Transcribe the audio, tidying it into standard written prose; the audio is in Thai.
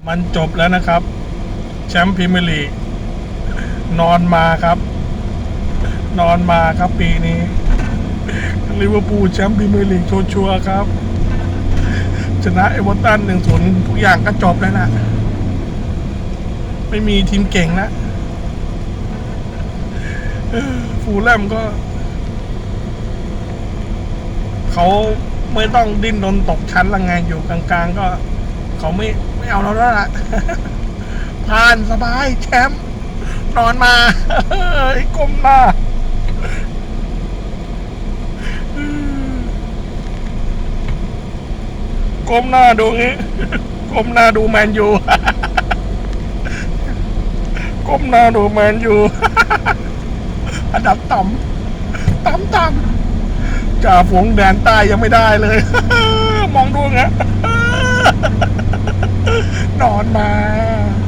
มันจบแล้วนะครับแชมป์พรีเมียร์ลีกนอนมาครับ นอนมาครับปีนี้ลิเวอร์พูลแชมป์พรีเมียร์ลีกชัวร์ๆครับชนะเอเวอร์ตัน1-0ทุกอย่างก็จบแล้วนะไม่มีทีมเก่งแล้วฟูลแลมก็เขาไม่ต้องดิ้นรนตกชั้นละไงอยู่กลางๆก็เขาไม่เอาเราแล้วล่ะผ่านสบายแชมป์นอนมาก้มหน้าก้มหน้าดูงี้ก้มหน้าดูแมนยูก้มหน้าดูแมนยูอันดับต่ำจ่าฝูงแดนใต้ยังไม่ได้เลย มองดูงี้นอนมา